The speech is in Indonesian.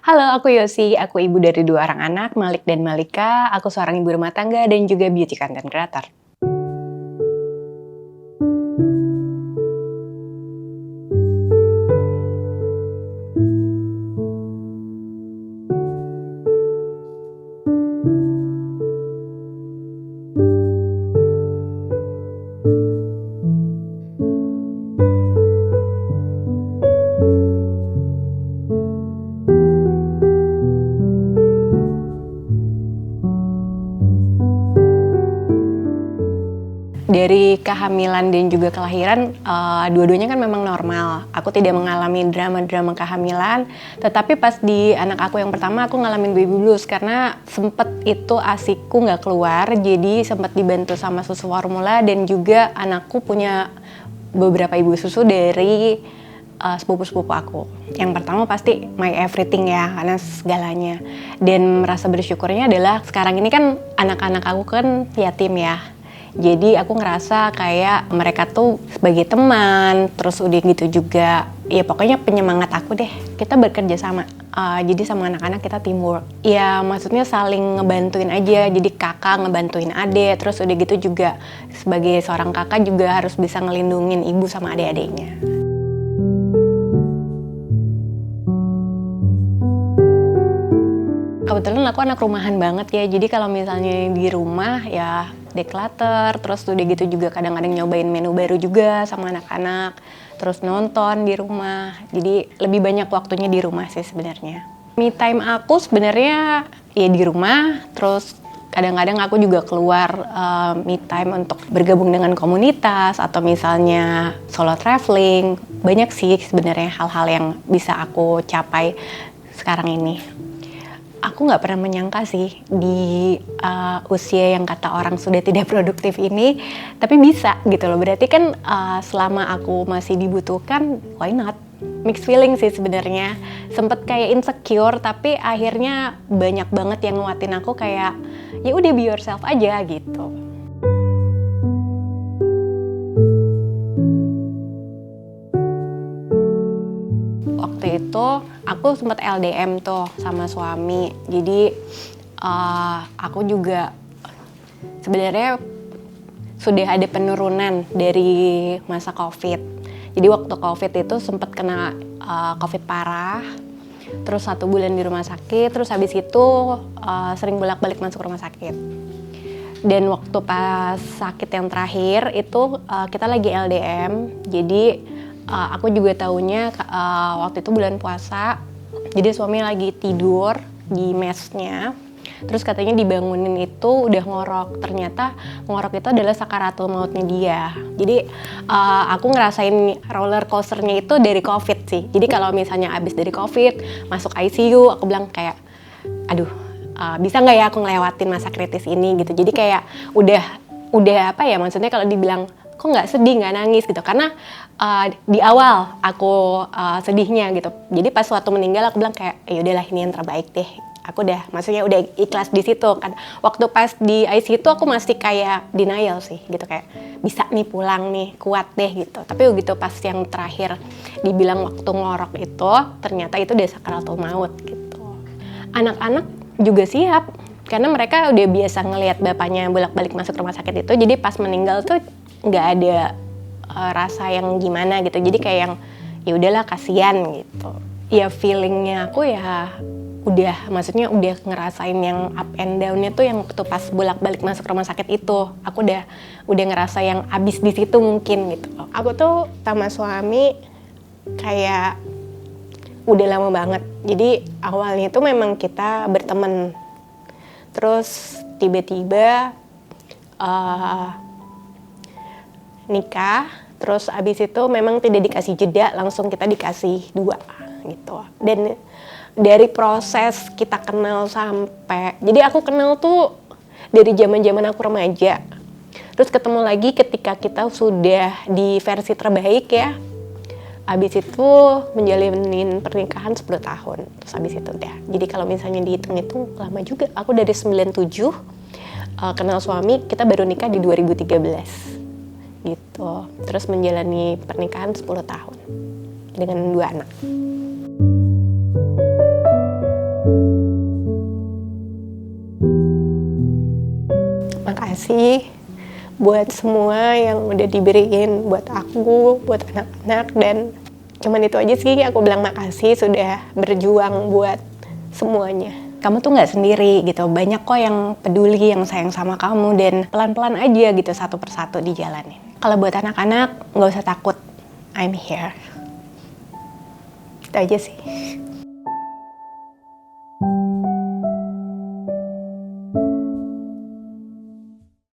Halo, aku Yosi. Aku ibu dari 2 orang anak, Malik dan Malika. Aku seorang ibu rumah tangga dan juga beauty content creator. Dari kehamilan dan juga kelahiran, dua-duanya kan memang normal. Aku tidak mengalami drama-drama kehamilan, tetapi pas di anak aku yang pertama, aku ngalamin baby blues karena sempet itu ASIku nggak keluar, jadi sempet dibantu sama susu formula dan juga anakku punya beberapa ibu susu dari sepupu-sepupu aku. Yang pertama pasti my everything ya, karena segalanya. Dan merasa bersyukurnya adalah sekarang ini kan anak-anak aku kan yatim ya. Jadi aku ngerasa kayak mereka tuh sebagai teman, terus udah gitu juga, ya pokoknya penyemangat aku deh. Kita bekerja sama, jadi sama anak-anak kita teamwork. Ya maksudnya saling ngebantuin aja, jadi kakak ngebantuin adik, terus udah gitu juga sebagai seorang kakak juga harus bisa ngelindungin ibu sama adik-adiknya. Kebetulan aku anak rumahan banget ya, jadi kalau misalnya di rumah ya declutter, terus udah gitu juga kadang-kadang nyobain menu baru juga sama anak-anak, terus nonton di rumah, jadi lebih banyak waktunya di rumah sih sebenarnya. Me time aku sebenarnya ya di rumah, terus kadang-kadang aku juga keluar me time untuk bergabung dengan komunitas atau misalnya solo traveling. Banyak sih sebenarnya hal-hal yang bisa aku capai sekarang ini. Aku nggak pernah menyangka sih di usia yang kata orang sudah tidak produktif ini, tapi bisa gitu loh. Berarti kan selama aku masih dibutuhkan, why not? Mixed feeling sih sebenarnya. Sempet kayak insecure, tapi akhirnya banyak banget yang nguatin aku kayak ya udah be yourself aja gitu. Waktu itu aku sempat LDM tuh sama suami, jadi aku juga sebenarnya sudah ada penurunan dari masa COVID. Jadi waktu COVID itu sempat kena COVID parah, terus 1 bulan di rumah sakit, terus habis itu sering bolak-balik masuk rumah sakit. Dan waktu pas sakit yang terakhir itu kita lagi LDM, jadi aku juga taunya waktu itu bulan puasa, jadi suami lagi tidur di mesnya, terus katanya dibangunin itu udah ngorok, ternyata ngorok itu adalah sakaratul mautnya dia. Jadi aku ngerasain roller coasternya itu dari COVID sih, jadi kalau misalnya abis dari COVID, masuk ICU, aku bilang kayak, aduh, bisa nggak ya aku ngelewatin masa kritis ini gitu. Jadi kayak udah apa ya, maksudnya kalau dibilang kok nggak sedih, nggak nangis gitu, karena di awal aku sedihnya gitu. Jadi pas waktu meninggal aku bilang kayak ya udahlah ini yang terbaik deh. Aku maksudnya udah ikhlas di situ kan. Waktu pas di ICU itu aku masih kayak denial sih gitu, kayak bisa nih pulang nih, kuat deh gitu. Tapi begitu pas yang terakhir dibilang waktu ngorok itu, ternyata itu udah sakaratul maut gitu. Anak-anak juga siap karena mereka udah biasa ngelihat bapaknya bolak-balik masuk rumah sakit itu, jadi pas meninggal tuh nggak ada rasa yang gimana gitu, jadi kayak yang ya udahlah kasihan gitu. Ya feelingnya aku ya udah, maksudnya udah ngerasain yang up and down-nya tuh yang waktu pas bolak-balik masuk rumah sakit itu, aku udah ngerasa yang abis di situ mungkin gitu. Aku tuh sama suami kayak udah lama banget, jadi awalnya itu memang kita berteman, terus tiba-tiba nikah, terus abis itu memang tidak dikasih jeda, langsung kita dikasih 2 gitu. Dan dari proses kita kenal sampai, jadi aku kenal tuh dari zaman aku remaja, terus ketemu lagi ketika kita sudah di versi terbaik ya. Abis itu menjalanin pernikahan 10 tahun, terus abis itu udah. Jadi kalau misalnya dihitung-hitung lama juga, aku dari 97 kenal suami, kita baru nikah di 2013 gitu. Terus menjalani pernikahan 10 tahun dengan 2 anak. kasih buat semua yang udah diberiin buat aku, buat anak-anak, dan cuman itu aja sih, aku bilang makasih sudah berjuang buat semuanya. Kamu tuh nggak sendiri gitu, banyak kok yang peduli, yang sayang sama kamu, dan pelan-pelan aja gitu satu persatu dijalanin. Kalau buat anak-anak nggak usah takut, I'm here. Itu aja sih.